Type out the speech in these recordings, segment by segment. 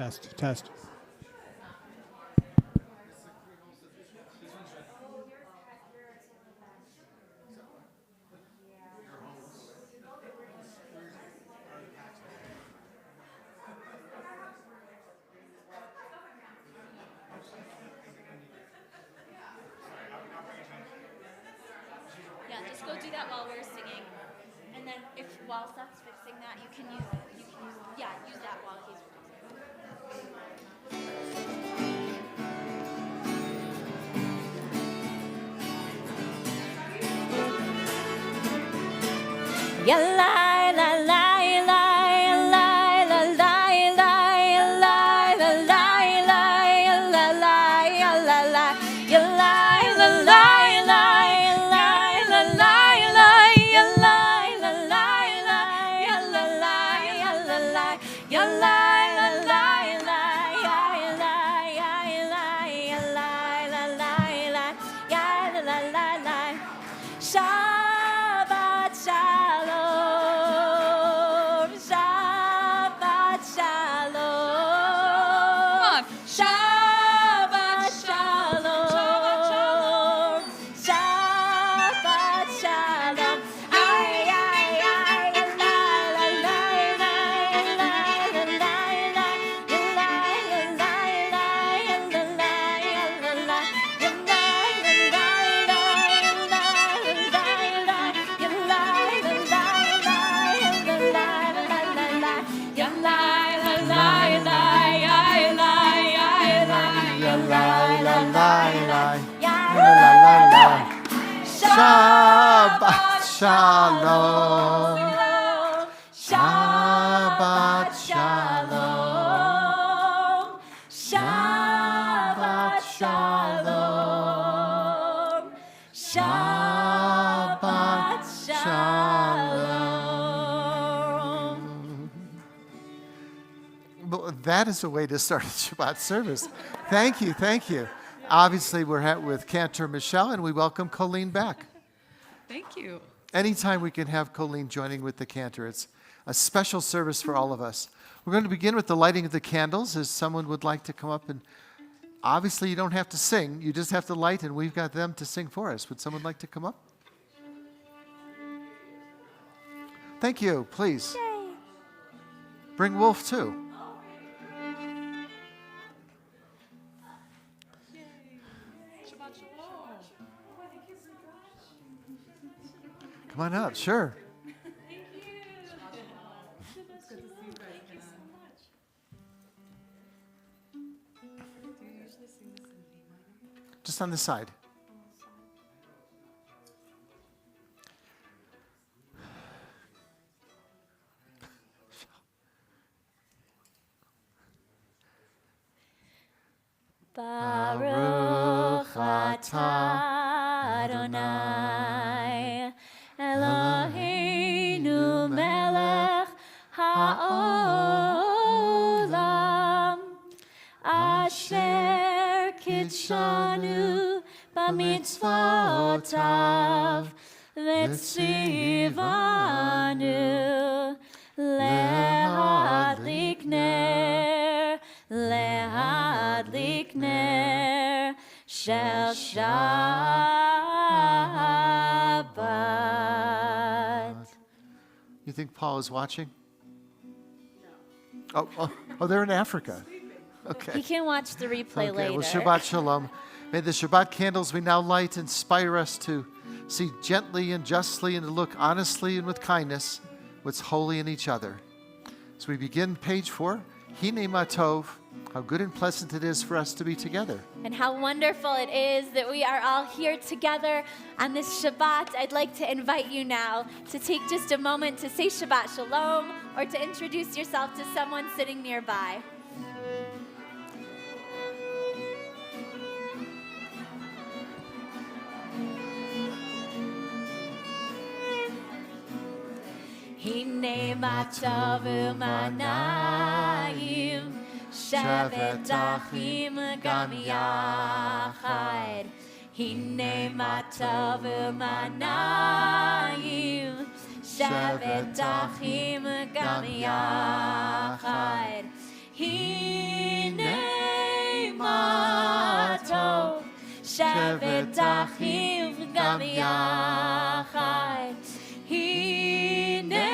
Test. Yeah, just go do that while we're singing. And then while Seth's fixing that, you can use that while he's Ya la la la la la la la la la la la la la la la ya la la la la la la la la ya la la la la ya la la ya la la ya la la la la ya la ya la ya la la la la ya la la la Shabbat Shalom, Shabbat Shalom, Shabbat Shalom, Shabbat Shalom. Ay, ay, ay, la, la, la, la, la, la, la, la, Shabbat Shalom. Shabbat Shalom. Shabbat Shalom. Shabbat Shalom. Well, that is a way to start a Shabbat service. Thank you. Obviously, we're with Cantor Michelle, and we welcome Colleen back. Thank you. Anytime we can have Colleen joining with the cantor, it's a special service for all of us. We're going to begin with the lighting of the candles. As someone would like to come up, and obviously you don't have to sing, you just have to light, and we've got them to sing for us. Would someone like to come up? Thank you, please. Yay. Bring Wolf too. Shabbat Shalom. Come on up, sure. Thank you. It's good to see you guys. Thank you so much. Do you usually sing this in B minor? Just on the side. Baruch atah Adonai Eloheinu melech haolam asher kitshanu b'mitzvotav v'tzivanu lehadlik ner shel Shabbat. You think Paul is watching? No. Oh, they're in Africa. Okay. He can watch the replay later. Well, Shabbat Shalom. May the Shabbat candles we now light inspire us to see gently and justly and to look honestly and with kindness what's holy in each other. As we begin page 4, Hine Matov, how good and pleasant it is for us to be together. And how wonderful it is that we are all here together on this Shabbat. I'd like to invite you now to take just a moment to say Shabbat Shalom or to introduce yourself to someone sitting nearby. Hine matov u'manayim shevet achim gam yachad. Hine matov u'manayim shevet achim gam yachad. שבת אחים גם יחד. הנה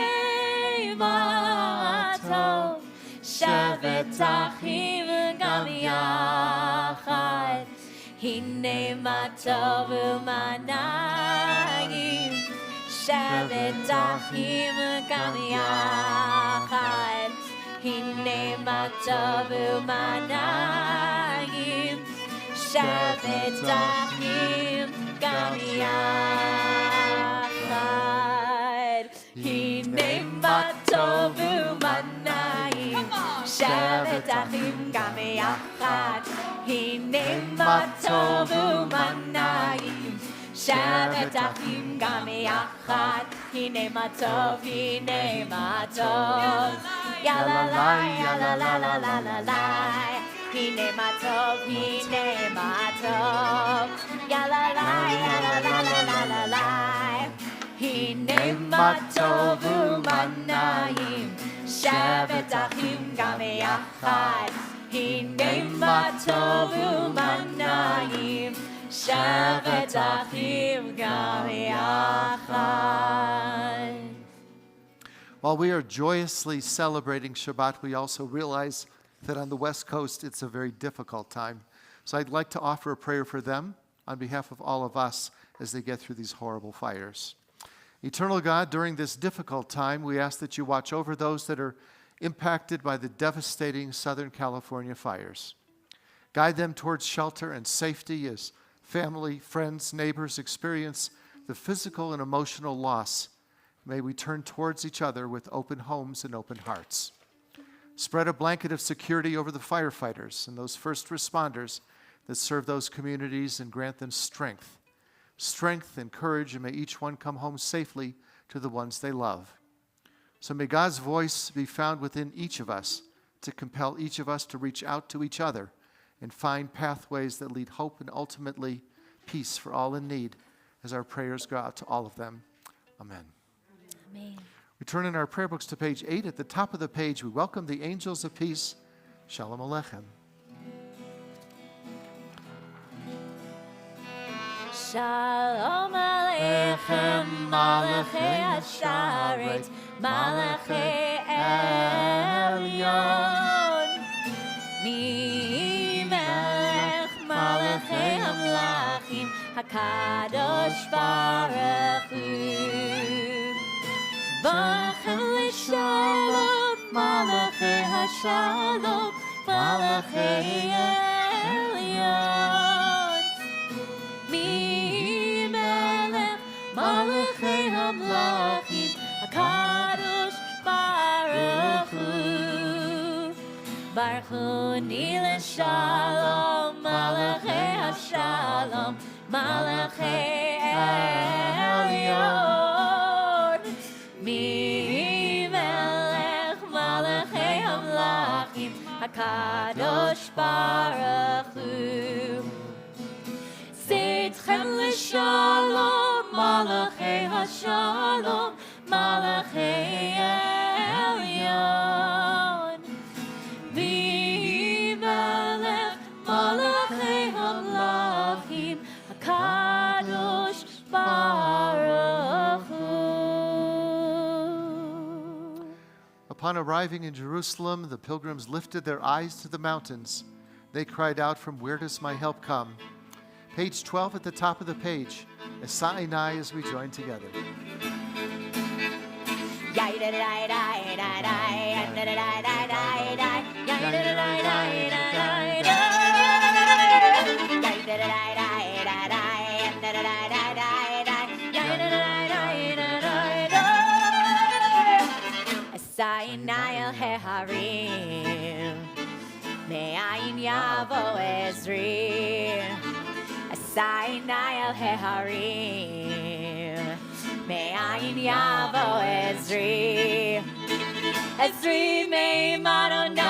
מה טוב, שבת אחים גם יחד. הנה מה טוב ומה נעים, שבת אחים גם יחד. הנה מה טוב ומה נעים, שבת אחים גם יחד. הנה מה טוב ומה נעים, שבת אחים גם יחד. הנה מה טוב ומה נעים, שבת אחים גם יחד. הנה מה טוב, הנה מה טוב, יאללה לה יאללה לה לה לה לה לה. הנה מה טוב, הנה מה טוב, יאללה לה יאללה לה לה לה לה לה. הנה מה טוב ומה נעים, שבת אחים גם יחד. הנה מה טוב ומה נעים, שבת אחים גם יחד. While we are joyously celebrating Shabbat, we also realize that on the West Coast it's a very difficult time. So I'd like to offer a prayer for them on behalf of all of us as they get through these horrible fires. Eternal God, during this difficult time, we ask that you watch over those that are impacted by the devastating Southern California fires. Guide them towards shelter and safety as family, friends, neighbors experience the physical and emotional loss. May we turn towards each other with open homes and open hearts. Spread a blanket of security over the firefighters and those first responders that serve those communities and grant them strength and courage, and may each one come home safely to the ones they love. So may God's voice be found within each of us to compel each of us to reach out to each other and find pathways that lead hope and ultimately peace for all in need, as our prayers go out to all of them. Amen. Amen. We turn in our prayer books to page 8. At the top of the page, we welcome the angels of peace. Shalom Aleichem. Shalom Aleichem, Malachei Hasharet, Malachei Elyon. Mi Melech, Malachei Hamlachim, HaKadosh Baruch Hu. Bachem L'Shalom, Malachei Hashalom, Malachei Elyon. Mi Melech, Malachei Hamlachim, HaKadosh Baruch Hu. Baruch Hu Ni L'Shalom, Malachei Hashalom, Malachei Elyon. Mi Melech, Malachei Hamlachim, HaKadosh Baruch Hu. Seitchem L'Shalom, Malachei Hashalom, Malachei Elyon. Mi Melech, Malachei Hamlachim, HaKadosh Baruch Hu. Upon arriving in Jerusalem, the pilgrims lifted their eyes to the mountains. They cried out, "From where does my help come?" Page 12 at the top of the page. Esa Einai as we join together. Esa Einai el Heharim, Me'ayin Yavo Ezri. Esa Einai el Heharim, Me'ayin Yavo Ezri. Ezri me'im Adonai,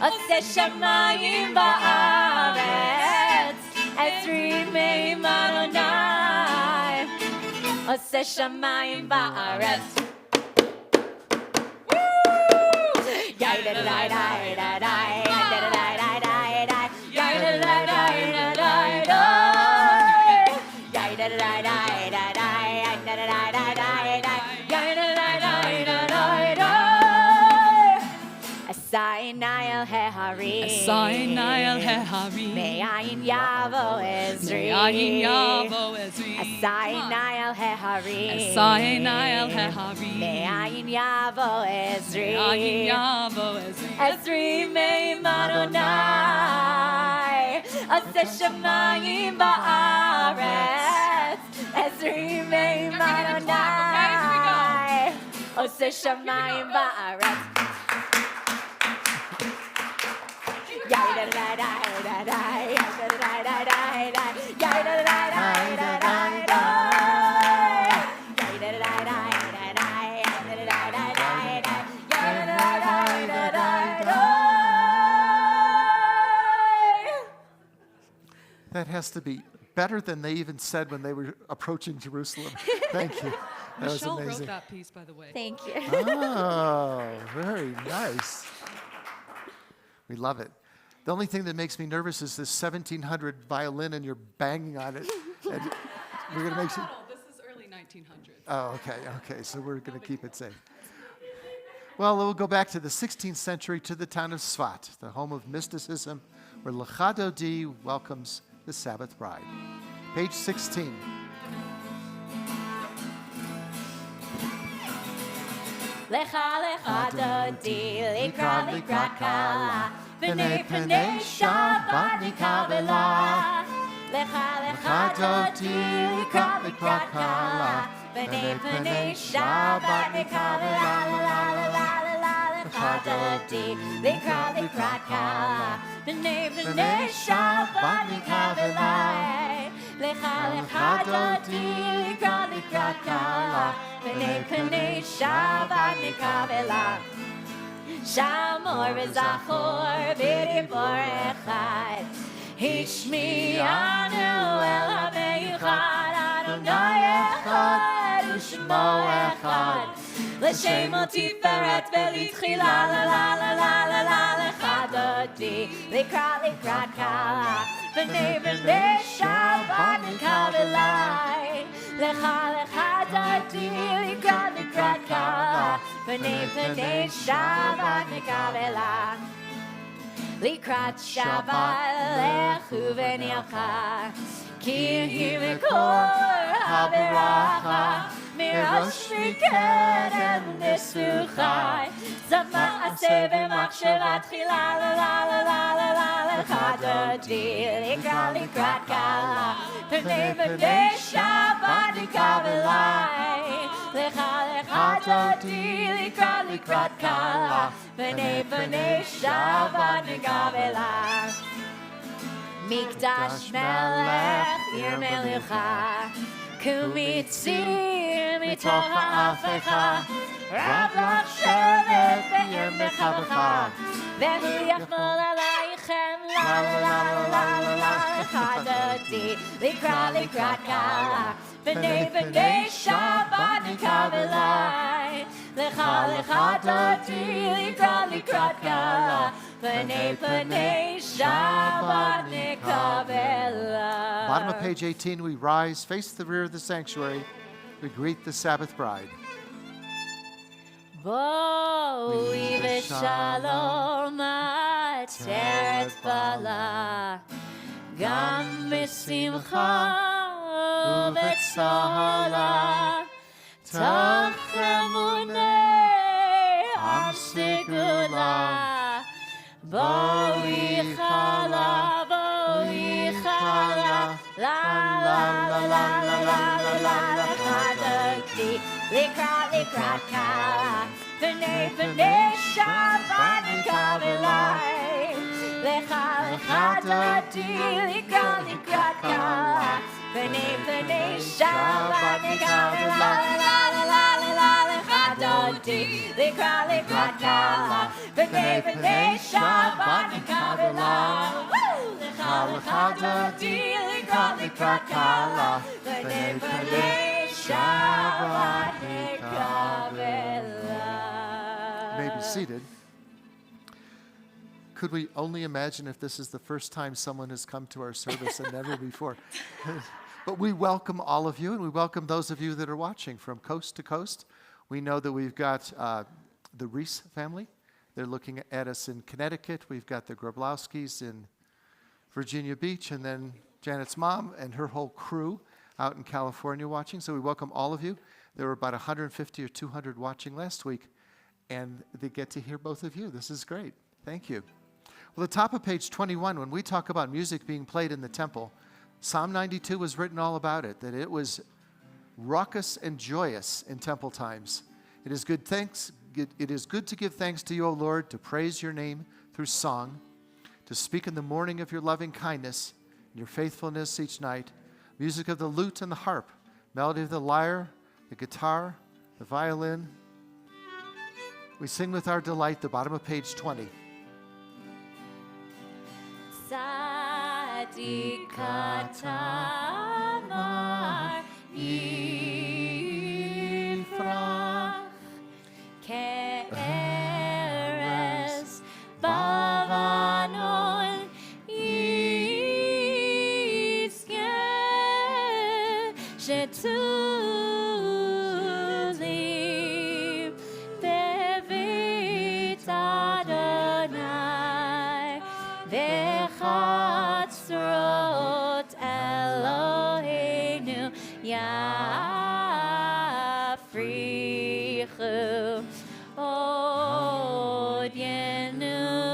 Oseh Shamayim ba'aretz. Ezri me'im Adonai, Oseh Shamayim ba'aretz. Yai da da da da da da, da da da da da da, yai da da da da da. Asayinai el Heharim. Asayinai el Heharim. Me'ayin Yavo Ezri. Me'ayin Yavo Ezri. Asayinai el Heharim. Asayinai el Heharim. Me'ayin Yavo Ezri. Me'ayin Yavo Ezri. Ezri me'im Adonai. Aseh Shamayim ba'aretz. Ezri me'im Adonai. Aseh Shamayim ba'aretz. That has to be better than they even said when they were approaching Jerusalem. Thank you. That was Michelle wrote amazing. that piece, by the way. Thank you. Oh, very nice. We love it. The only thing that makes me nervous is this 1700 violin and you're banging on it. And we're going to make sure. No, this is early 1900s. Oh, okay. So we're going to keep it safe. Well, we'll go back to the 16th century to the town of Svat, the home of mysticism, where Lecha Dodi welcomes the Sabbath bride. Page 16. Lecha lecha dodi likra likra kala B'nei p'nei Shabbat nikavela Lecha lecha dodi likra likra kala B'nei p'nei Shabbat nikavela La la la la la la Lecha dodi likra likra kala B'nei p'nei Shabbat nikavela Lecha lecha dodi likra likra kala B'nei p'nei Shabbat nikavela Shamor v'zachor b'dibor echad Hishmi'anu el ha'meichad Adonai echad u'shmo echad L'shem tiferet v'litchila la la la la la la Lecha dodi likra kala B'nei p'nei Shabbat nikavela Lecha lecha dodi likra kala B'nei p'nei Shabbat nikavela Likrat Shabbat lechu v'nilcha Ki hi mikor ha'beracha Mirosh mikeret nisuchai Zama aseh v'machsheva tchila la la la la la la Lecha dodi likrat kala B'nei p'nei Shabbat nikavela Lecha lecha dodi likrat kala B'nei p'nei Shabbat nikavela Mikdash melech ir melicha Kumitzir mitoch ha'afecha Rav lach shevet v'yer mechavecha Vehu yachmol alaychem La la la la la la Lecha dodi likrat kala B'nei p'nei Shabbat nikavela Lecha lecha dodi likrat kala B'nei p'nei Shabbat nikavela Bottom of page 18, we rise, face the rear of the sanctuary. We greet the Sabbath bride. Boi v'shalom ateret bala Gam b'simcha u'b'tzahala Toch emunei am segula Boi chala La la la la la la la la Lecha dodi likrat kala B'nei Shabbat nikavela Lecha dodi likrat kala B'nei Shabbat nikavela La la la la la Lecha dodi likrat kala B'nei Shabbat nikavela Lecha dodi likrat kala B'nei Shabbat nikavela You may be seated. Could we only imagine if this is the first time someone has come to our service and never before? But we welcome all of you, and we welcome those of you that are watching from coast to coast. We know that we've got the Reese family They're looking at us in Connecticut. We've got the Groblowskis in Virginia Beach, and then Janet's mom and her whole crew out in California watching. So we welcome all of you. There were about 150 or 200 watching last week, and they get to hear both of you. This is great. Thank you. Well, the top of page 21, when we talk about music being played in the temple, Psalm 92 was written all about it, that it was raucous and joyous in temple times. It is good to give thanks to you, O Lord, to praise your name through song, to speak in the morning of your loving kindness and your faithfulness each night, music of the lute and the harp, melody of the lyre, the guitar, the violin. We sing with our delight, the bottom of page 20. Sadikatamar Yifrach Keres Bavanon Yizke Shetuli Bevit Adonai Vechatzrot Eloheinu Yafrichu Od Yenuvun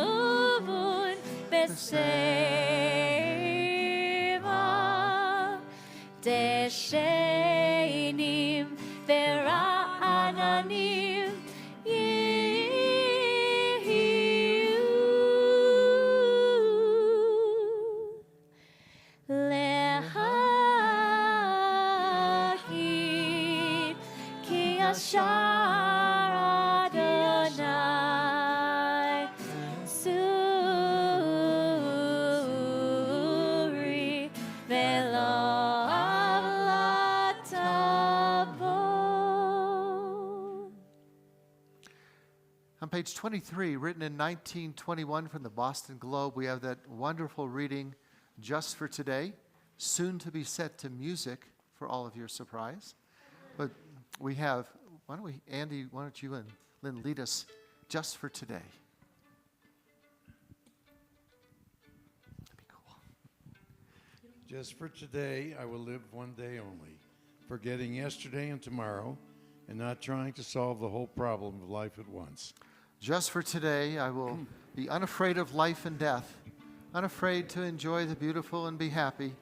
Beseva Deshenim Vera'ananim Lehahim Ki Ashar Adonai Suri Velo Avlatabo. On page 23, written in 1921 from the Boston Globe, we have that wonderful reading, Just for Today, soon to be set to music for all of your surprise. But we have, Andy, why don't you and Lynn lead us Just for Today. That'd be cool. Just for today, I will live one day only, forgetting yesterday and tomorrow, and not trying to solve the whole problem of life at once. Just for today, I will be unafraid of life and death, unafraid to enjoy the beautiful and be happy.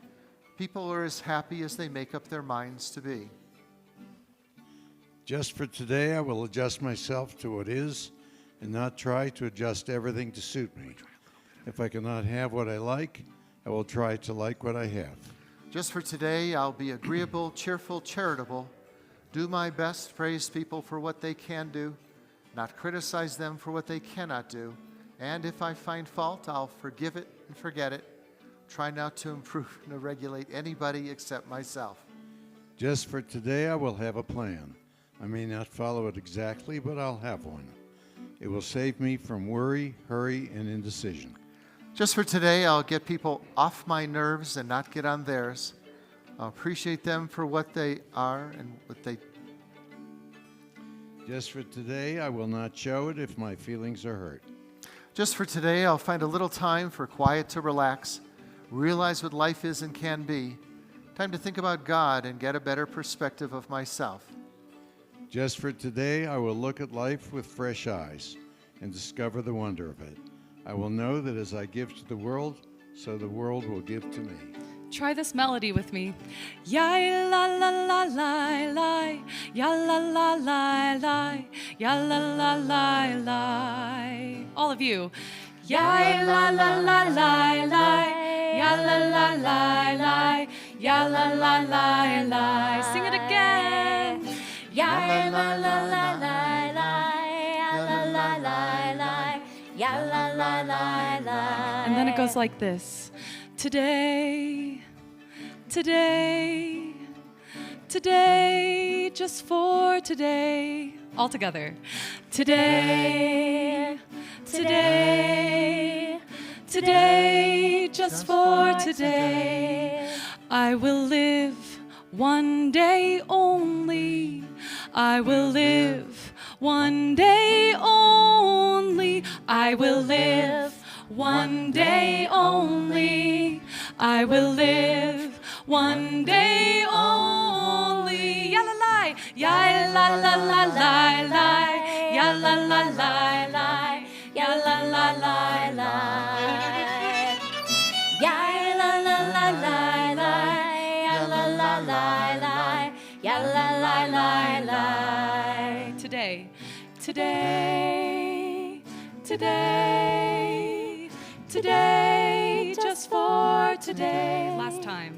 People are as happy as they make up their minds to be. Just for today, I will adjust myself to what is and not try to adjust everything to suit me. If I cannot have what I like, I will try to like what I have. Just for today, I'll be agreeable, cheerful, charitable, do my best, praise people for what they can do, not criticize them for what they cannot do, and if I find fault, I'll forgive it and forget it. Try not to improve and to regulate anybody except myself. Just for today, I will have a plan. I may not follow it exactly, but I'll have one. It will save me from worry, hurry, and indecision. Just for today, I'll get people off my nerves and not get on theirs. I'll appreciate them for what they are and what they. Just for today, I will not show it if my feelings are hurt. Just for today, I'll find a little time for quiet to relax, realize what life is and can be, time to think about God and get a better perspective of myself. Just for today, I will look at life with fresh eyes and discover the wonder of it. I will know that as I give to the world, so the world will give to me. Try this melody with me. Ya la la la la la, ya la la la la, ya la la la la. All of you. Ya la la la la la, ya la la la la, ya la la la la. Sing it again. Ya la la la la la, ya la la la la, ya la la la la. And then it goes like this. Today, today, today, just for today. All together. Today, today, today, just for today. I will live one day only. I will live one day only. I will live one day only. I will live one day only. Ya la la, ya la la la la la, ya la la la la, ya la la la la. Ya la la la la la, ya la la la la, ya la la la la. Today, today, today, today, just for today. Last time.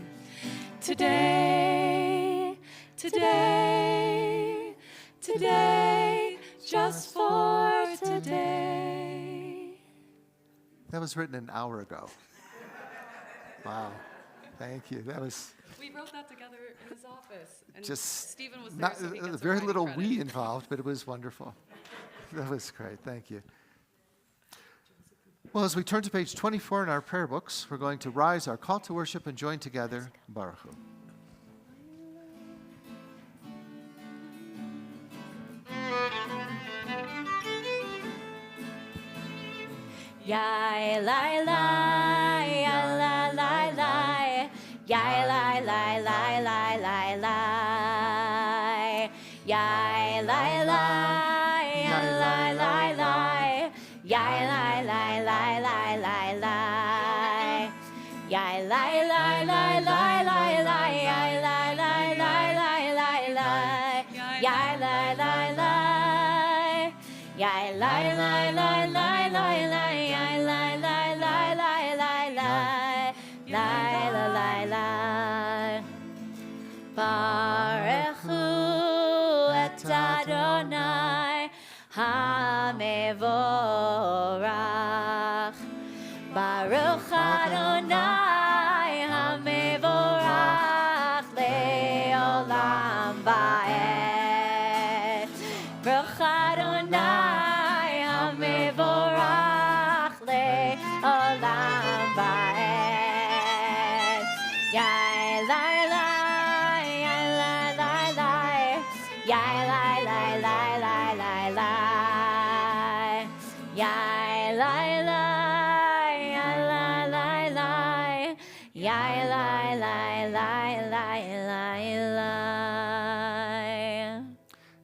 Today, today, today, just for today. That was written an hour ago. Wow. Thank you. That was We wrote that together in his office. And just Stephen was there, not, so he gets the very writing little credit. we involved, but it was wonderful. That was great. Thank you. Well, as we turn to page 24 in our prayer books, we're going to rise our call to worship and join together. Baruch Hu. Ya la la, ya la la la, ya la la la la la la, ya la la, ya la la la, ya la la la la la la, ya la la la la la la, ya la la la la la la, ya la la la, ya la la la la la la. Baruch Hu et Adonai HaMevorach. Baruch Adonai HaMevorach le'olam va'ed. Baruch Adonai HaMevorach le'olam va'ed. Yai lai lai.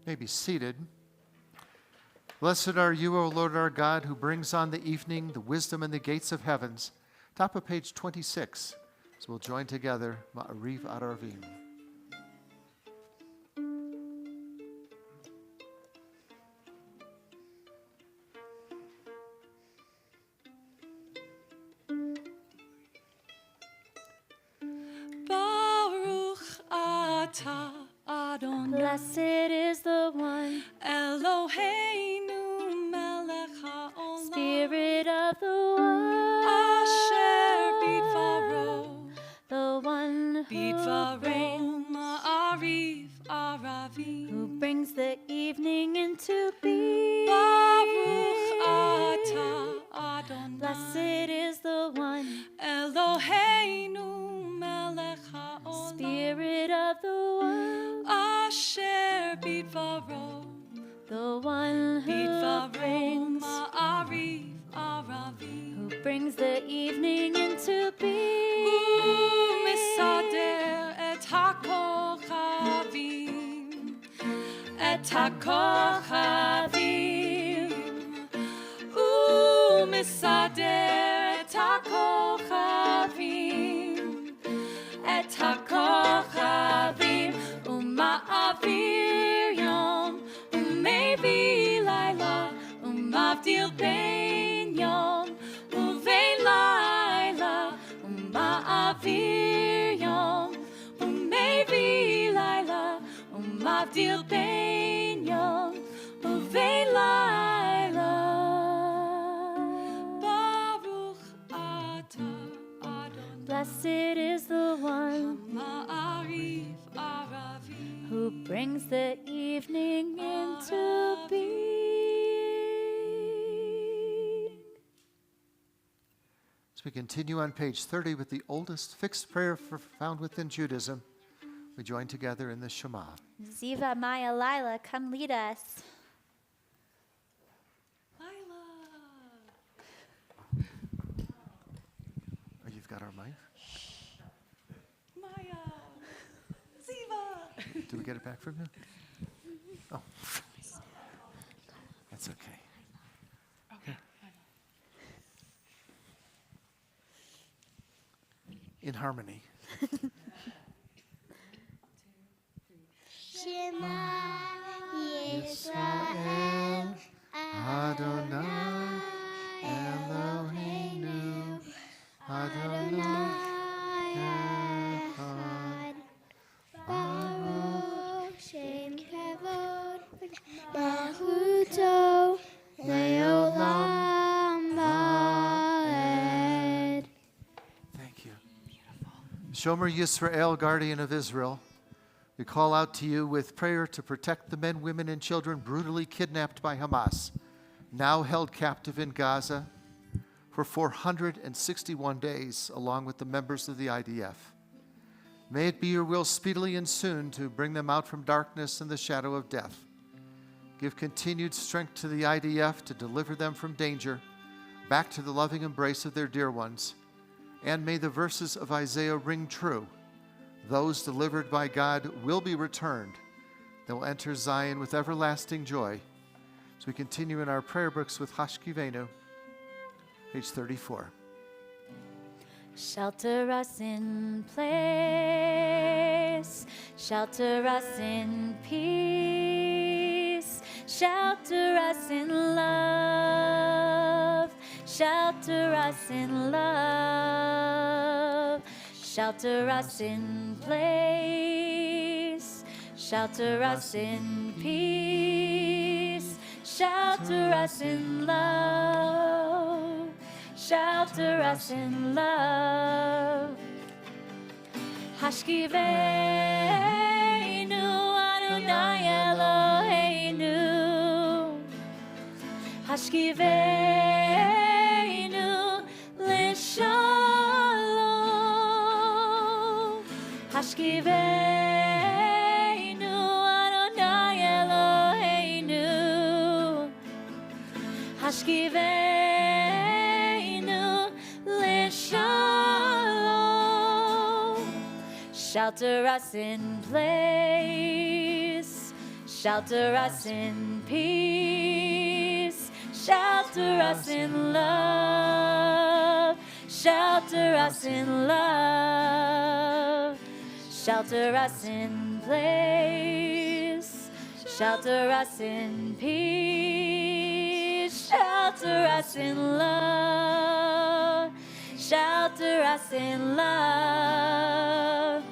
May be seated. Blessed are you, O Lord our God, who brings on the evening the wisdom and the gates of heavens. Top of page 26. So we'll join together. Ma'ariv Aravim. Baruch atah Adonai. Blessed is the one, Eloheinu melech haolam. Spirit of the one, Asher bidvaro. the one who Bidvaro brings, ma'ariv aravim. who brings the evening into being. Baruch atah Adonai. Blessed is the one, Eloheinu melech haolam. Spirit of the one, Asher bidvaro. the one who Bidvaro brings, ma'ariv aravim. who brings the evening into being. U'misader et hakochavim. Et hakochavim. U'misader et hakochavim. Et hakochavim. U'ma'avir yom. U'mevi laila. U'mavdil ben yom. U'vein laila. U'ma'avir yom. U'mevi laila. U'mavdil ben yom. U'vein laila. Baruch atah Adonai. Blessed is the one Ma'ariv aravim. who brings the evening into being. As we continue on page 30 with the oldest fixed prayer found within Judaism, we join together in the Shema. Ziva Maya Lila, come lead us. Lila. Mine? Maya. Ziva. Did we get it back from you? Oh. That's okay. Okay. In harmony. Shema Yisrael Adonai Eloheinu Adonai Echad Baruch Shem Kavod Bahuto Leolam Vaed. Thank you. Shomer Yisrael, guardian of Israel, we call out to you with prayer to protect the men, women, and children brutally kidnapped by Hamas, now held captive in Gaza for 461 days, along with the members of the IDF. May it be your will speedily and soon to bring them out from darkness and the shadow of death. Give continued strength to the IDF to deliver them from danger, back to the loving embrace of their dear ones. And may the verses of Isaiah ring true. Those delivered by God will be returned. They will enter Zion with everlasting joy. So we continue in our prayer books with Hashkivenu, page 34. Shelter us in place, shelter us in peace, shelter us in love, shelter us in love, shelter us in place, shelter us in peace, shelter us in love, shelter us in love. Hashkivenu Adonai Eloheinu, Hashkivenu l'shalom, Hashkivenu Adonai Eloheinu, Hashkivenu l'shalom. Shelter us in place, shelter us in peace, shelter us in love, shelter us in love, shelter us in place, shelter us in peace, shelter us in love, shelter us in love.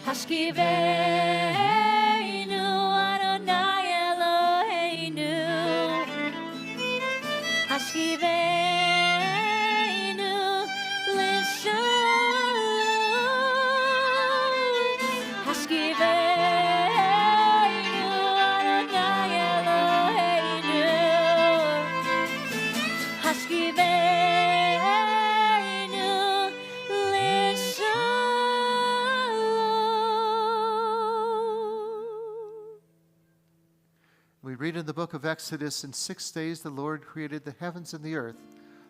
Hashkivenu Adonai Eloheinu, Hashkivenu l'shalom, Hashkivenu Adonai Eloheinu, Hashkivenu l'shalom. We read in the book of Exodus, in 6 days the Lord created the heavens and the earth.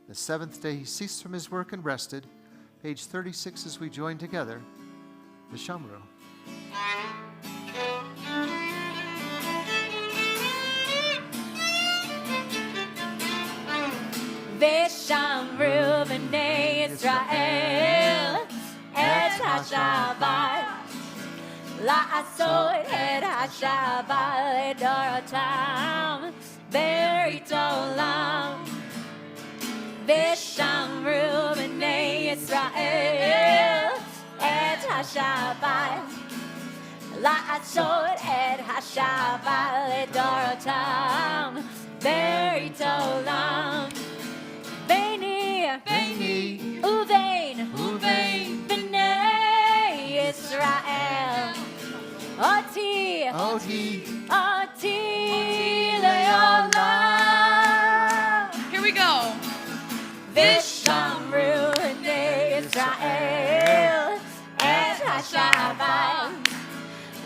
The seventh day he ceased from his work and rested. Page 36 as we join together the Shamru. Veshamru b'nei Yisrael et HaShabbat la'asot et HaShabbat ledorotam berit olam. Veshamru b'nei Yisrael et HaShabbat la'asot et HaShabbat ledorotam berit olam. Beini uvein b'nei Yisrael oti leolam. Here we go. Vishamru b'nei Yisrael et HaShabbat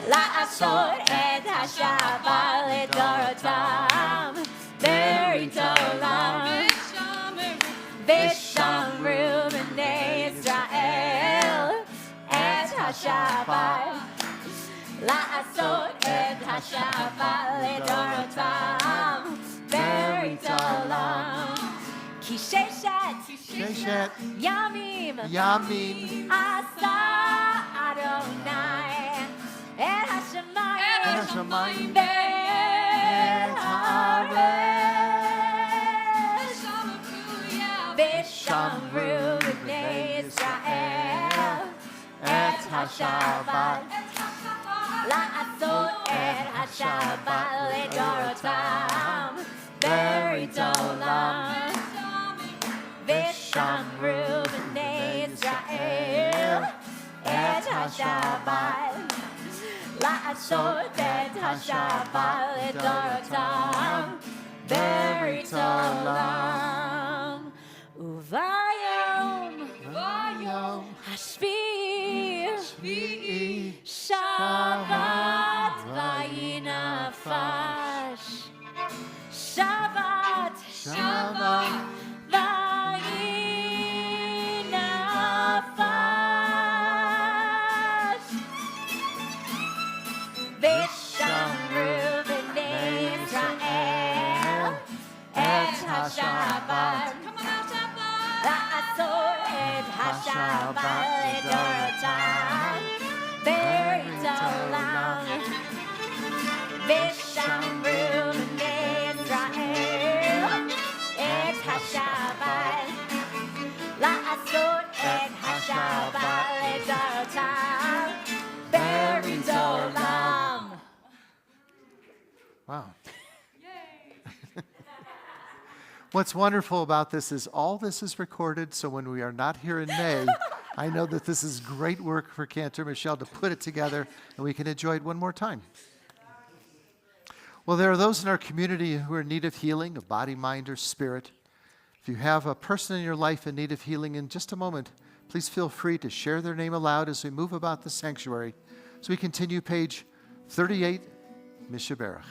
la'asot et HaShabbat ledorotam berit olam. Vishamru b'nei Yisrael השבת. לעשות את השבת לדורותם, ברית עולם. כי ששת ימים ימים עשה אדוני את השמיים השמיים ואת הארץ. ושמרו בני ישראל את השבת. לעשות את השבת לדורותם, ברית עולם. ושמרו בני ישראל את השבת. לעשות את השבת לדורותם, ברית עולם. וביום השביעי שבת ויהי נפש. שבת ויהי נפש. ושמרו בני ישראל את השבת. לעשות את השבת לדורותם, ברית עולם. ושמרו בני ישראל את השבת. לעשות את השבת לדורותם, ברית עולם. Wow. What's wonderful about this is all this is recorded, so when we are not here in May, I know that this is great work for Cantor Michelle to put it together, and we can enjoy it one more time. Well, there are those in our community who are in need of healing, of body, mind, or spirit. If you have a person in your life in need of healing, in just a moment, please feel free to share their name aloud as we move about the sanctuary. So we continue page 38, Mishaberach.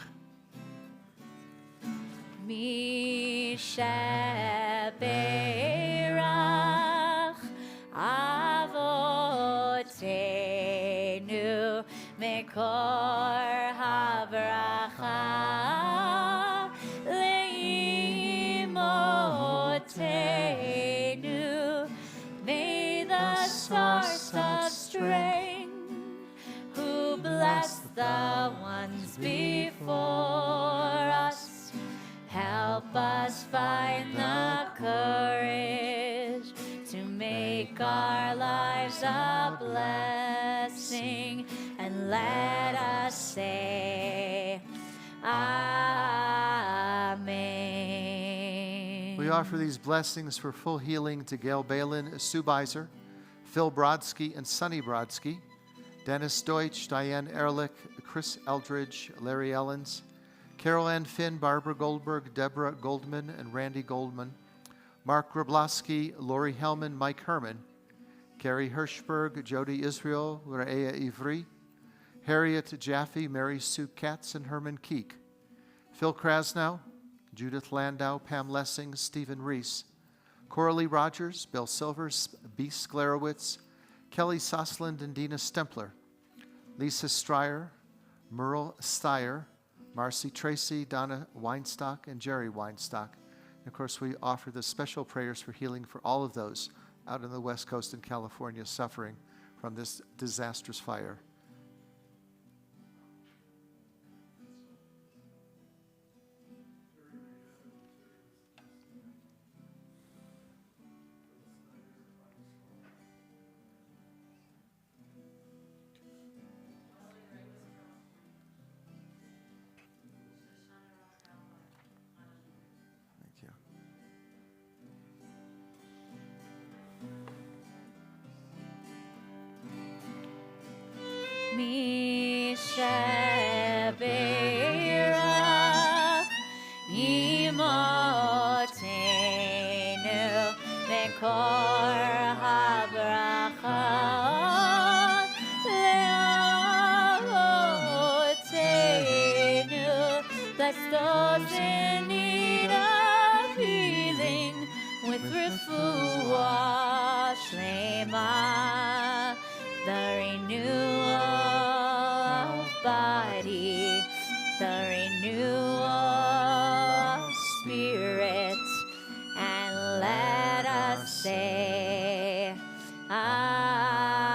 משברך אבותינו מקור הברכה לאמותינו. May the source of strength who blessed the ones before us help us find the courage to make our lives a blessing, and let us say Amen. We offer these blessings for full healing to Gail Balin, Sue Beiser, Phil Brodsky, and Sonny Brodsky, Dennis Deutsch, Diane Ehrlich, Chris Eldridge, Larry Ellens, Carol Ann Finn, Barbara Goldberg, Deborah Goldman, and Randy Goldman, Mark Grabowski, Lori Hellman, Mike Herman, Carrie Hirschberg, Jody Israel, Re'ea Ivri, Harriet Jaffe, Mary Sue Katz, and Herman Keek, Phil Krasnow, Judith Landau, Pam Lessing, Stephen Reese, Coralie Rogers, Bill Silvers, B. Sklarowitz, Kelly Sosland, and Dina Stempler, Lisa Stryer, Merle Steyer, Marcy Tracy, Donna Weinstock, and Jerry Weinstock. And of course, we offer the special prayers for healing for all of those out on the West Coast in California suffering from this disastrous fire. Thank you. משברך אמותינו מקור הברכה לאבותינו. Bless those in need of healing with refuah shlema, the renewal say Amen.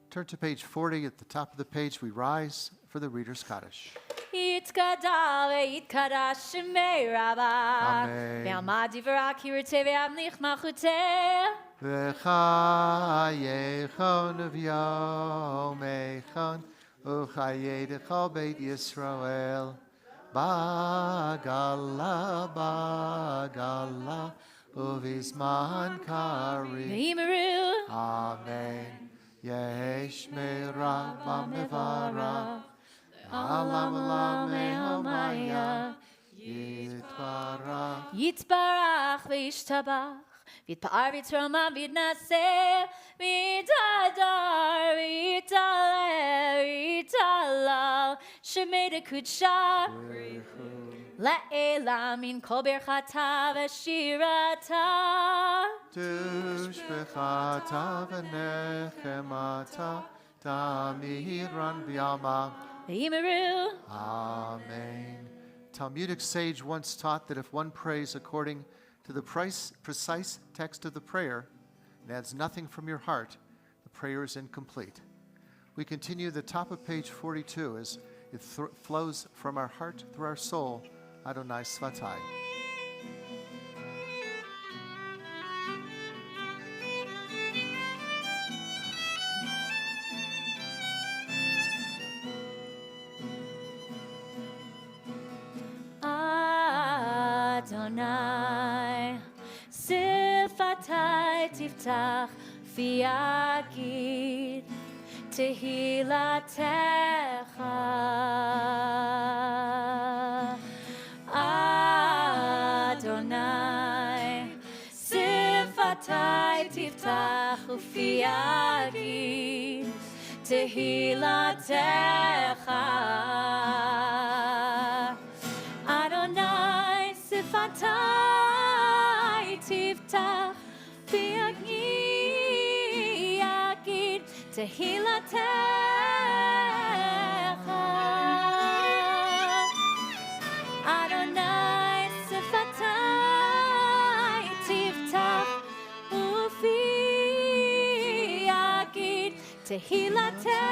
Turn to page 40. At the top of the page, we rise for the Reader's Kaddish. יתגדל ויתקדש שמי רבה. אמן. ועמד דברה קירתה וימליך מלכותה. וחייכון וביומייכון וחיי דכל בית ישראל בגלה בגלה ובזמן קריב. ויאמרו אמן. יש מרבה מברך עולם עולם מהמיה יתברך. יתברך וישתבח ויתפאר ויתרומם ויתנשא ויתהדר ויתעלה ויתהלל שמי דקודשה לעילם מן כל ברכתה ושירתה. תשבחתה ונחמתה תמירן בימה. ויאמרו Amen. Talmudic sage once taught that if one prays according to the precise text of the prayer and adds nothing from your heart, the prayer is incomplete. We continue the top of page 42 as it flows from our heart through our soul, Adonai Svatai. Adonai, sifatai tiftach v'yagid tehilatecha. Adonai, sifatai tiftach v'yagid tehilatecha. Adonai, sifatai tiftach v'yagid tehilatecha. Adonai, sifatai tiftach v'yagid tehilatecha.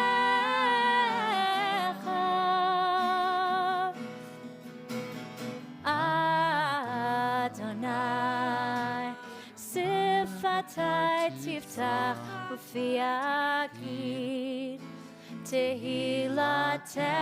Adonai, sifatai tiftach v'yagid tehilatecha.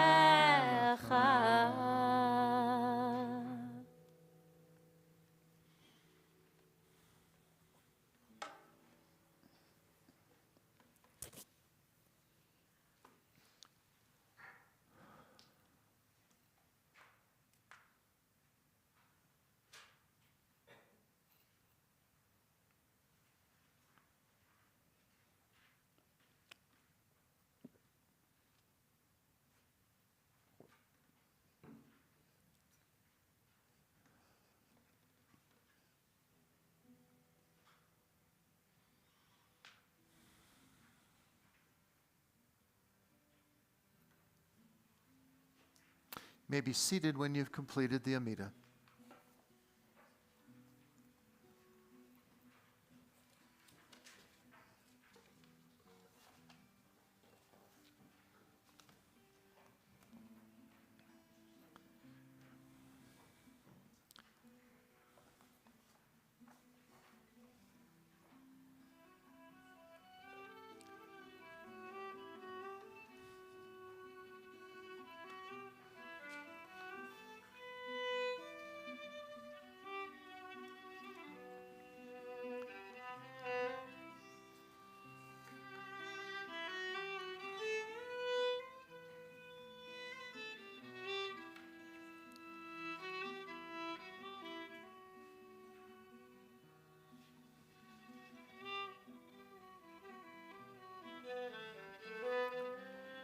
You may be seated when you've completed the Amida.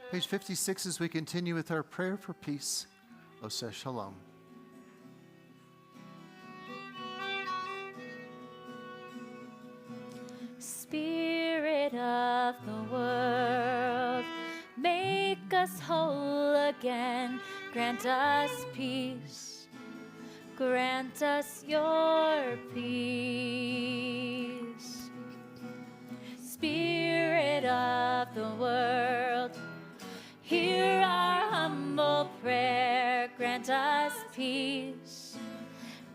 Page 56 as we continue with our prayer for peace. Oseh Shalom. Spirit of the world, Make us whole again, grant us peace, grant us your peace. Spirit of the world, hear our humble prayer, grant us peace,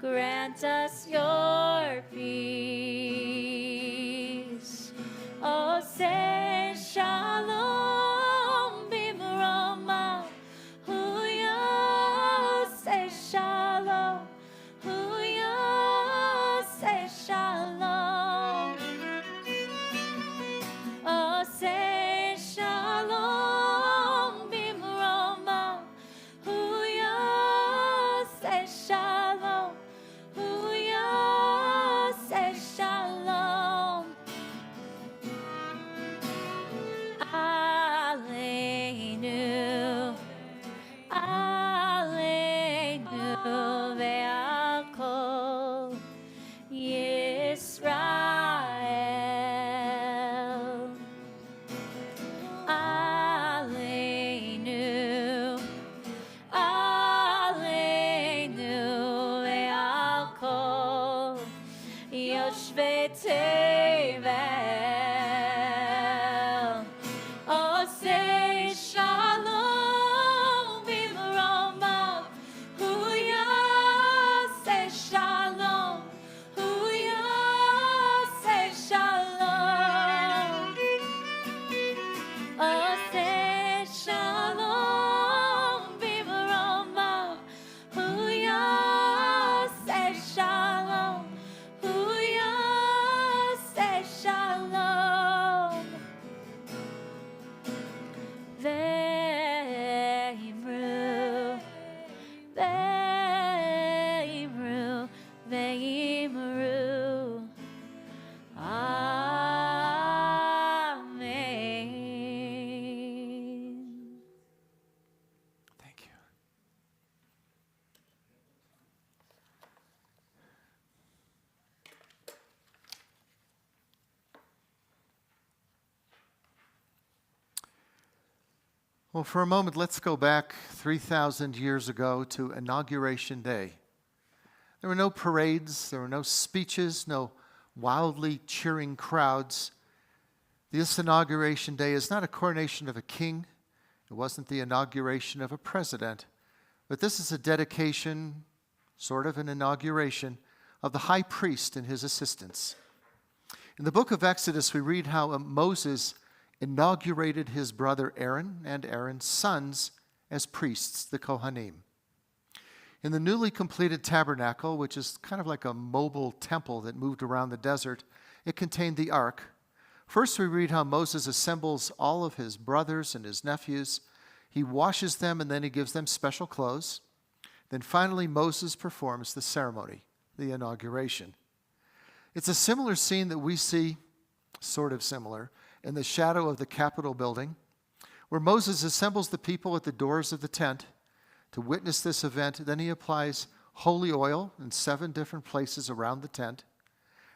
grant us your peace. Oh, say shalom, bimroma, huya, say shalom, huya, say shalom. Oh, say shalom, bimroma, huya, say shalom, huya, say shalom. Aleinu, Aleinu, ve'akol Yisrael. Aleinu, Aleinu, ve'akol Yoshvei Tevel. Oh, say shalom, bimroma, huya, say shalom, huya, say shalom. Oh, say shalom, bimroma, huya, say shalom, huya, say shalom. Ve'imru, ve'imru, ve'imru. Amen. Thank you. Well, for a moment, let's go back 3,000 years ago to Inauguration Day. There were no parades, there were no speeches, no wildly cheering crowds. This Inauguration Day is not a coronation of a king. It wasn't the inauguration of a president. But this is a dedication, sort of an inauguration, of the high priest and his assistants. In the book of Exodus, we read how Moses inaugurated his brother Aaron and Aaron's sons as priests, the Kohanim. In the newly completed tabernacle, which is kind of like a mobile temple that moved around the desert, it contained the ark. First, we read how Moses assembles all of his brothers and his nephews. He washes them and then he gives them special clothes. Then finally, Moses performs the ceremony, the inauguration. It's a similar scene that we see, sort of similar, in the shadow of the Capitol building, where Moses assembles the people at the doors of the tent to witness this event. Then he applies holy oil in 7 different places around the tent,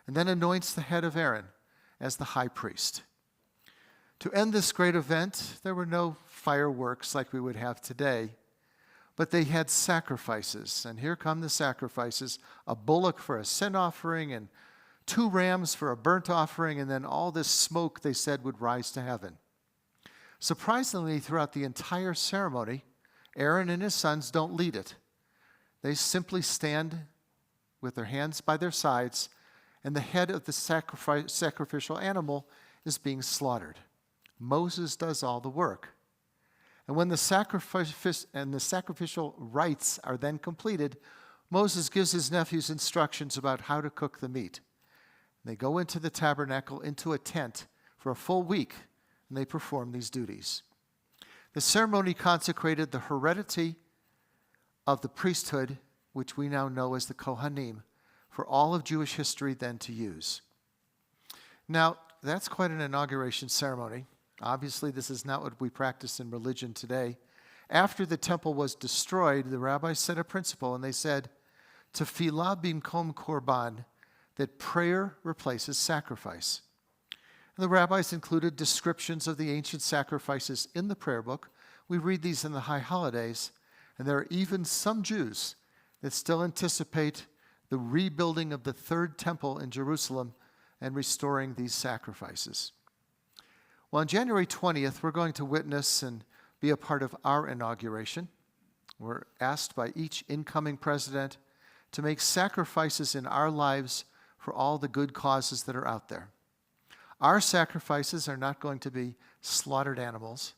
and then anoints the head of Aaron as the high priest. To end this great event, there were no fireworks like we would have today, but they had sacrifices. And here come the sacrifices: a bullock for a sin offering and 2 rams for a burnt offering, and then all this smoke, they said, would rise to heaven. Surprisingly, throughout the entire ceremony, Aaron and his sons don't lead it. They simply stand with their hands by their sides, and the head of the sacrificial animal is being slaughtered. Moses does all the work. And when the sacrificial rites are then completed, Moses gives his nephews instructions about how to cook the meat. They go into the tabernacle, into a tent, for a full week, and they perform these duties. The ceremony consecrated the heredity of the priesthood, which we now know as the Kohanim, for all of Jewish history then to use. Now, that's quite an inauguration ceremony. Obviously, this is not what we practice in religion today. After the temple was destroyed, the rabbis set a principle, and they said, Tefillah bimkom korban, that prayer replaces sacrifice. And the rabbis included descriptions of the ancient sacrifices in the prayer book. We read these in the high holidays, and there are even some Jews that still anticipate the rebuilding of the third temple in Jerusalem and restoring these sacrifices. Well, on January 20th, we're going to witness and be a part of our inauguration. We're asked by each incoming president to make sacrifices in our lives for all the good causes that are out there. Our sacrifices are not going to be slaughtered animals,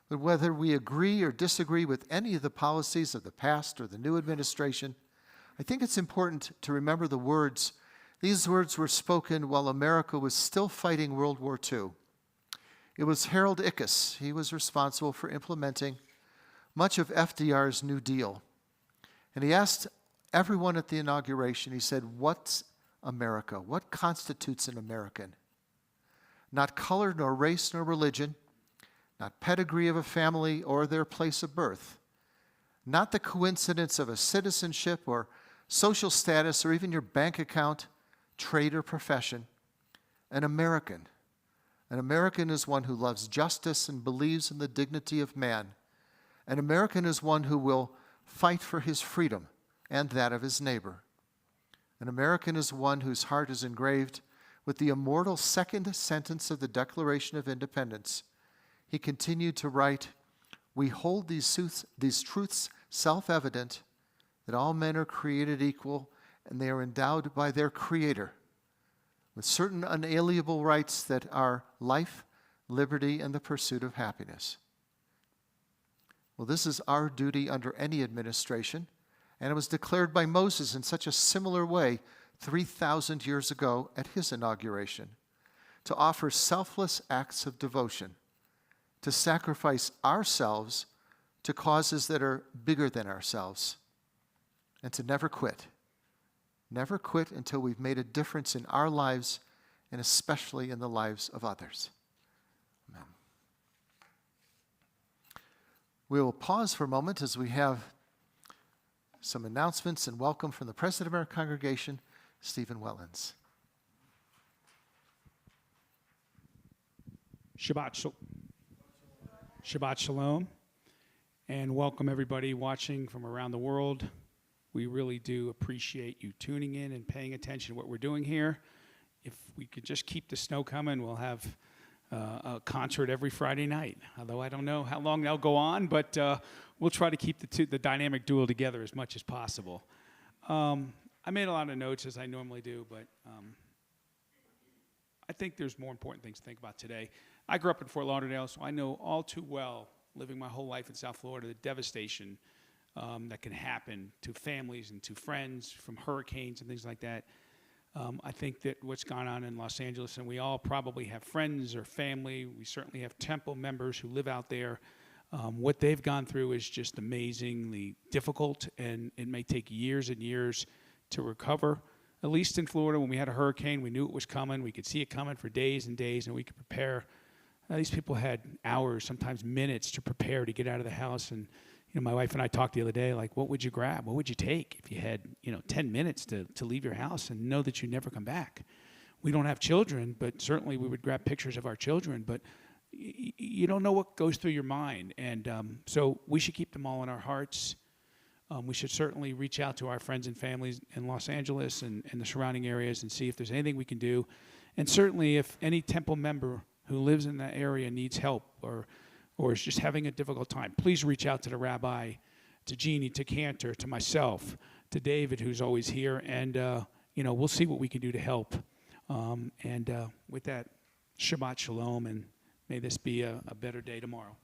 but whether we agree or disagree with any of the policies of the past or the new administration, I think it's important to remember the words. These words were spoken while America was still fighting World War II. It was Harold Ickes. He was responsible for implementing much of FDR's New Deal. And he asked everyone at the inauguration, he said, "What's America? What constitutes an American? Not color, nor race, nor religion, not pedigree of a family or their place of birth, not the coincidence of a citizenship or social status or even your bank account, trade, or profession. An American. An American is one who loves justice and believes in the dignity of man. An American is one who will fight for his freedom and that of his neighbor. An American is one whose heart is engraved with the immortal second sentence of the Declaration of Independence." He continued to write, "We hold these truths self-evident, that all men are created equal and they are endowed by their Creator with certain unalienable rights that are life, liberty, and the pursuit of happiness." Well, this is our duty under any administration, and it was declared by Moses in such a similar way 3,000 years ago at his inauguration, to offer selfless acts of devotion, to sacrifice ourselves to causes that are bigger than ourselves, and to never quit. Never quit until we've made a difference in our lives and especially in the lives of others. Amen. We will pause for a moment as we have some announcements and welcome from the president of our congregation, Stephen Wellens. Shabbat Shalom, and welcome everybody watching from around the world. We really do appreciate you tuning in and paying attention to what we're doing here. If we could just keep the snow coming, we'll have a concert every Friday night. Although I don't know how long they'll go on, but we'll try to keep the dynamic duo together as much as possible. I made a lot of notes as I normally do, but I think there's more important things to think about today. I grew up in Fort Lauderdale, so I know all too well, living my whole life in South Florida, the devastation that can happen to families and to friends from hurricanes and things like that. I think that what's gone on in Los Angeles, and we all probably have friends or family, we certainly have temple members who live out there. What they've gone through is just amazingly difficult, and it may take years and years to recover. At least in Florida, when we had a hurricane, we knew it was coming. We could see it coming for days and days, and we could prepare. These people had hours, sometimes minutes, to prepare to get out of the house. And my wife and I talked the other day, like, what would you grab? What would you take if you had 10 minutes to leave your house and know that you never come back? We don't have children, but certainly we would grab pictures of our children. But you don't know what goes through your mind. And so we should keep them all in our hearts. We should certainly reach out to our friends and families in Los Angeles and the surrounding areas and see if there's anything we can do. And certainly if any temple member who lives in that area needs help or is just having a difficult time, please reach out to the rabbi, to Jeannie, to Cantor, to myself, to David, who's always here, and we'll see what we can do to help. With that, Shabbat Shalom, and may this be a better day tomorrow.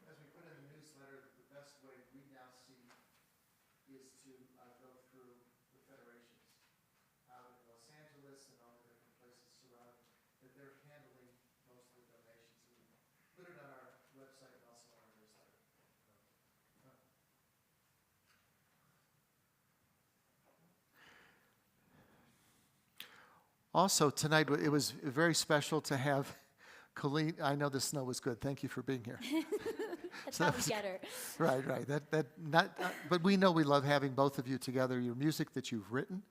As we put in the newsletter, the best way we now see is to go through the federations out in Los Angeles and all the different places surrounding, that they're handling most of the donations. We put it on our website and also on our newsletter. Also, tonight, it was very special to have Colleen. I know the snow was good. Thank you for being here. That's So how that we was- get her. Right. But we know we love having both of you together. Your music that you've written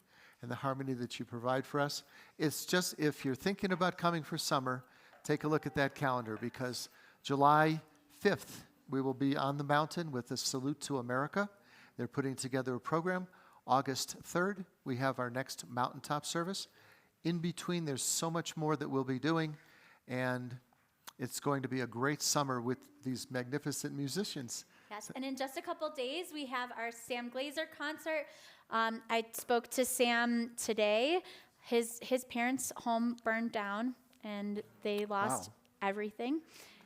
and the harmony that you provide for us. It's just, if you're thinking about coming for summer, take a look at that calendar, because July 5th, we will be on the mountain with a Salute to America. They're putting together a program. August 3rd, we have our next mountaintop service. In between, there's so much more that we'll be doing, and it's going to be a great summer with these magnificent musicians. Yes, and in just a couple days, we have our Sam Glazer concert. I spoke to Sam today. His parents' home burned down, and they lost everything.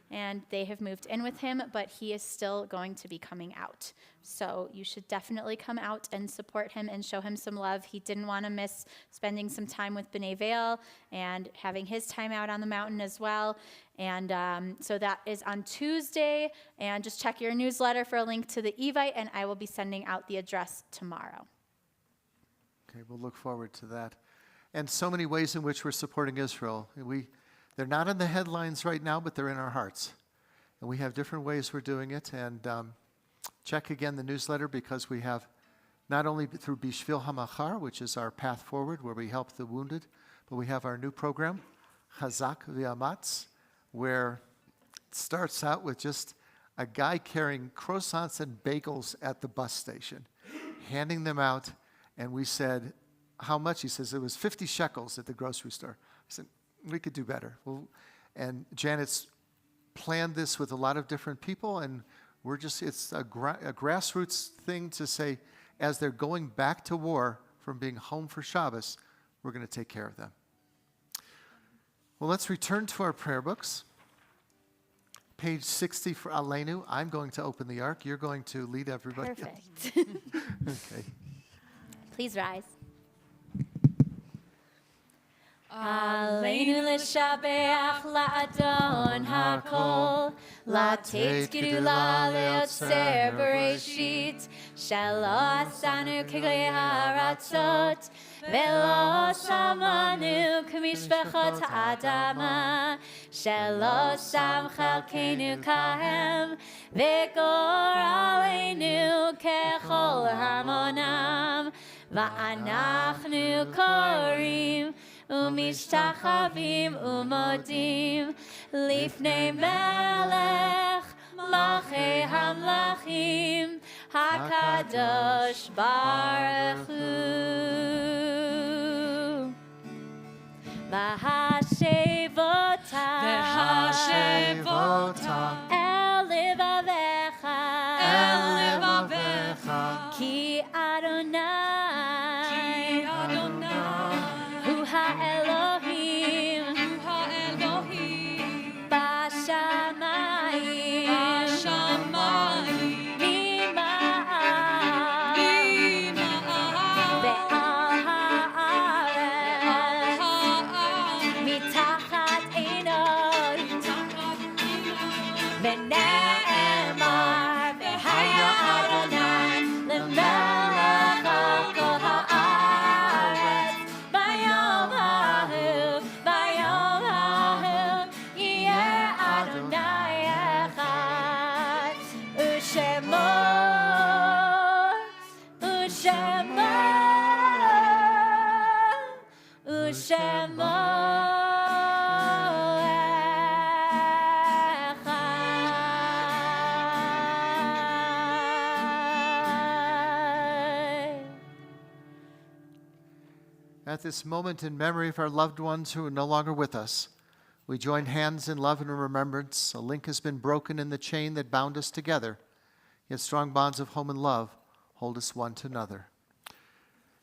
And they have moved in with him, but he is still going to be coming out. So you should definitely come out and support him and show him some love. He didn't want to miss spending some time with B'nai Vail and having his time out on the mountain as well. And so that is on Tuesday. And just check your newsletter for a link to the Evite, and I will be sending out the address tomorrow. Okay, we'll look forward to that. And so many ways in which we're supporting Israel. They're not in the headlines right now, but they're in our hearts. And we have different ways we're doing it. And check again the newsletter, because we have not only through Bishvil HaMachar, which is our path forward, where we help the wounded, but we have our new program, Chazak V'Amatz, where it starts out with just a guy carrying croissants and bagels at the bus station, handing them out. And we said, how much? He says, it was 50 shekels at the grocery store. I said, we could do better. And Janet's planned this with a lot of different people, and it's a grassroots thing to say, as they're going back to war from being home for Shabbos, we're going to take care of them. Well, let's return to our prayer books. Page 60 for Aleinu. I'm going to open the ark. You're going to lead everybody. Perfect. Okay. Please rise. Aleinu l'shabeach la'adon hakol, la'tet gedula le'otzer bereshit, shelo asanu k'glei haratzot, ve'lo shamanu k'mishpachot ha'adama, shelo sham chalkeinu kahem, ve'gor aleinu kechol harmonam, va'anachnu korim, ומשתחווים ומודים לפני מלך מלכי המלכים הקדוש ברוך הוא. והשב אותה אל לבביך כי אדוני At this moment, in memory of our loved ones who are no longer with us, we join hands in love and remembrance. A link has been broken in the chain that bound us together, yet strong bonds of home and love hold us one to another.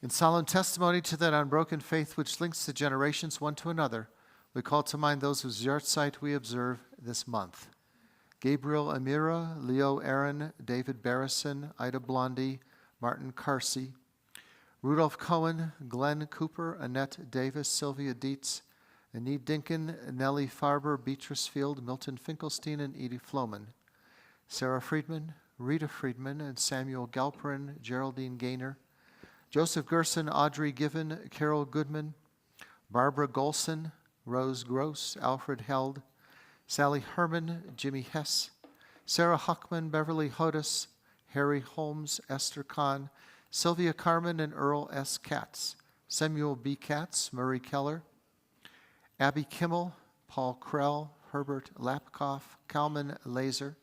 In solemn testimony to that unbroken faith which links the generations one to another, we call to mind those whose yahrzeit we observe this month. Gabriel Amira, Leo Aaron, David Barrison, Ida Blondie, Martin Carsey, Rudolph Cohen, Glenn Cooper, Annette Davis, Sylvia Dietz, Anit Dinkin, Nellie Farber, Beatrice Field, Milton Finkelstein, and Edie Floman, Sarah Friedman, Rita Friedman, and Samuel Galperin, Geraldine Gaynor, Joseph Gerson, Audrey Given, Carol Goodman, Barbara Golson, Rose Gross, Alfred Held, Sally Herman, Jimmy Hess, Sarah Huckman, Beverly Hodis, Harry Holmes, Esther Kahn, Sylvia Carmen, and Earl S. Katz, Samuel B. Katz, Murray Keller, Abby Kimmel, Paul Krell, Herbert Lapkoff, Kalman Lazier,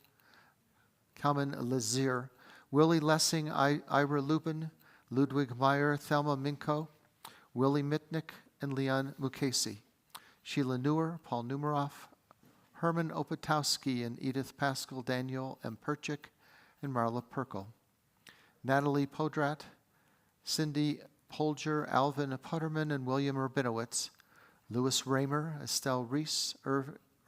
Willie Lessing, Ira Lubin, Ludwig Meyer, Thelma Minko, Willie Mitnick, and Leon Mukasey. Sheila Newer, Paul Numeroff, Herman Opatowski, and Edith Pascal, Daniel M. Perchik, and Marla Perkel. Natalie Podrat, Cindy Polger, Alvin Putterman, and William Rabinowitz. Louis Raymer, Estelle Reese,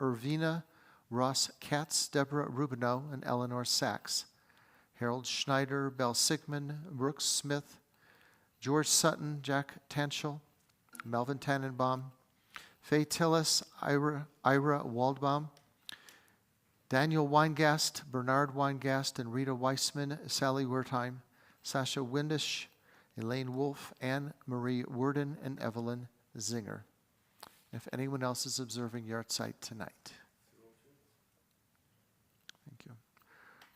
Irvina Ross Katz, Deborah Rubino, and Eleanor Sachs. Harold Schneider, Belle Sigmund, Brooks Smith, George Sutton, Jack Tanschel, Melvin Tannenbaum, Faye Tillis, Ira Waldbaum, Daniel Weingast, Bernard Weingast, and Rita Weissman, Sally Wertheim, Sasha Windisch, Elaine Wolf, Anne Marie Worden, and Evelyn Zinger. If anyone else is observing Yahrzeit tonight. Thank you.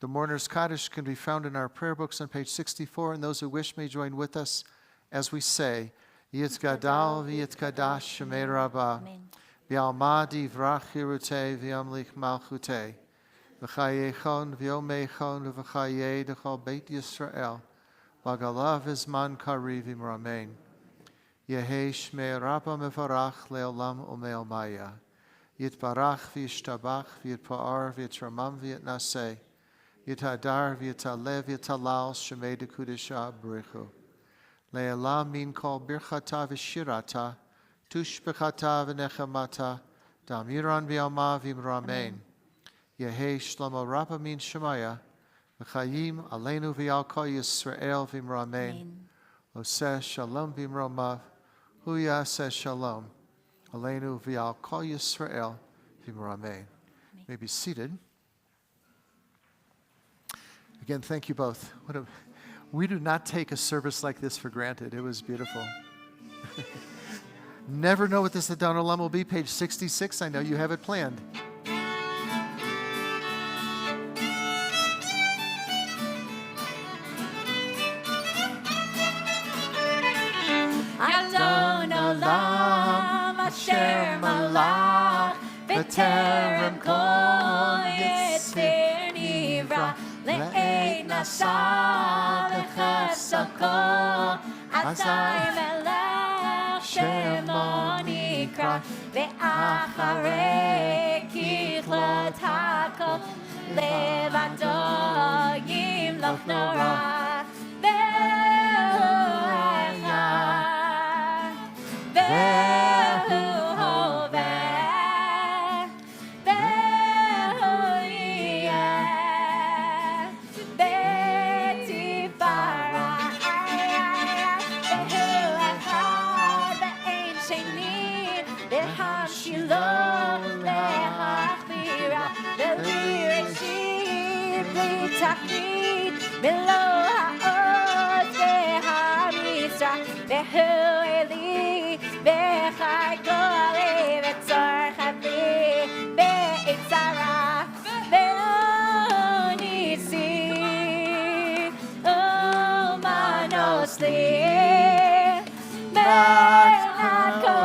The Mourner's Kaddish can be found in our prayer books on page 64, and those who wish may join with us as we say, Yitzgadal v'yitzgadash shemei rabbah, v'alma divrach hirutei v'yamlich malchutei, v'chayechon v'yomechon v'chayei d'chol beit Yisrael, v'agalav v'zman kariv imramein. Yehei shmei rabba mevarach leolam umeomaya. Yitbarach v'yishtabach v'yitpa'ar v'yitramam v'yitnaseh. Yithadar v'yitalev v'yitalal shemei dekudesha b'richu. Le'elam min kol birchata v'shirata, tushbechata v'nechamata, damiran v'yalma v'imramein. Yehei shlomo rabba min shemaya, v'chayim aleinu v'yal kol Yisrael v'imramein. Oseh shalom v'imromav, huya seh shalom. Aleinu v'yal kol Yisrael v'imramein. May be seated. Again, thank you both. We do not take a service like this for granted. It was beautiful. Never know what this Adon Olam will be. Page 66. I know you have it planned. Adon Olam Asher Malach B'terem Kol Yitzir Nivra Le'ed Nasa V'chesako Azai Melech Shemo Nikra Ve'acharei Kichlot HaKol Levado Yimloch Norah Ve'hu Echad Ve'hu Hoveh Ve'hu Yiyeh Be'tifarach Ve'hu Echad Ve'ein Sheni Ve'hamshilo Le'achbira Ve'lireshit B'tachlit Be'lo ha'oz Ve'hamisra Ve'hu Eli Ve'chai Goli Ve'tzor Chavli Ve'etzara Ve'lo Nisi Umanosli Ve'nakosi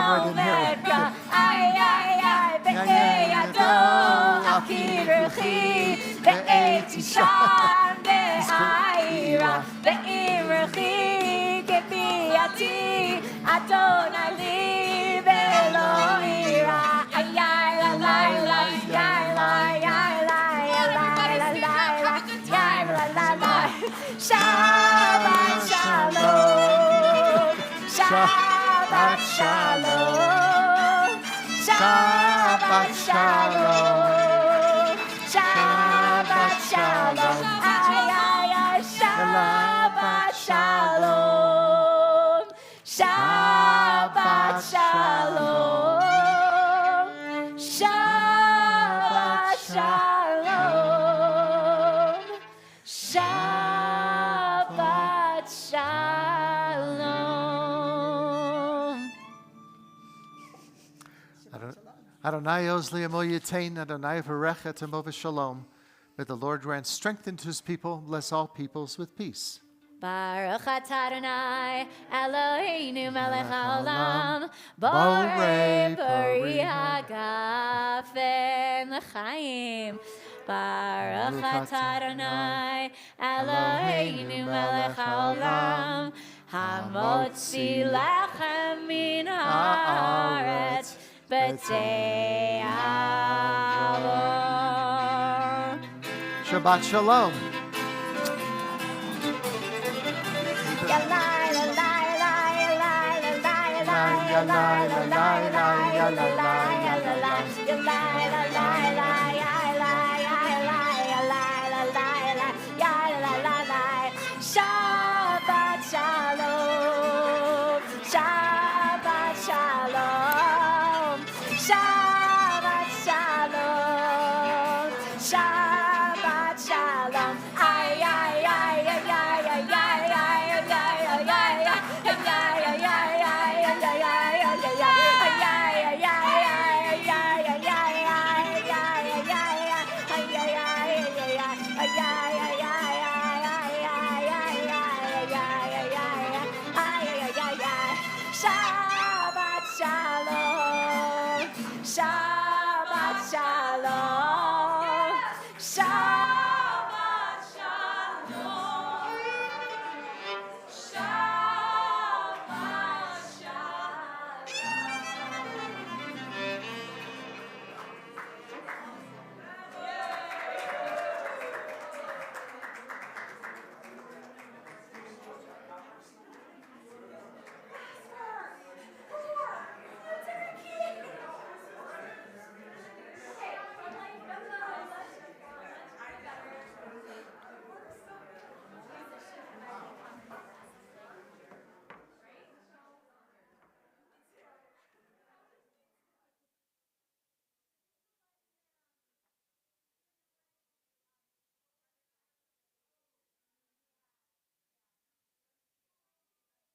Ve'yomedka Ay ay ay Ve'eyado Akiruchi Ve'etisham Ve'aira Ve'imruchi Gebiati Adonai li Ve'loira Ay ay la la la Ay la ay la ay la la la Ay la la la Shabbat shalom Shabbat shalom Shabbat shalom Shabbat shalom Ay ay ay Shabbat shalom Shabbat shalom Shabbat shalom Shabbat shalom. Adonai Ozli Amo Yitain, Adonai Varechet Amo V'Shalom. May the Lord grant strength into his people, bless all peoples with peace. Baruch atah Adonai, Eloheinu melech haolam, Borei borei pori pori hagafen l'chaim. Baruch atah Adonai, Eloheinu melech haolam, hamotzi lechem min haaretz b'tei avon. Shabbat Shalom. Shabbat shalom, Shabbat shalom, Shabbat shalom, Shabbat shalom. Ay ay ay ay ay ay ay ay Shabbat shalom, Shabbat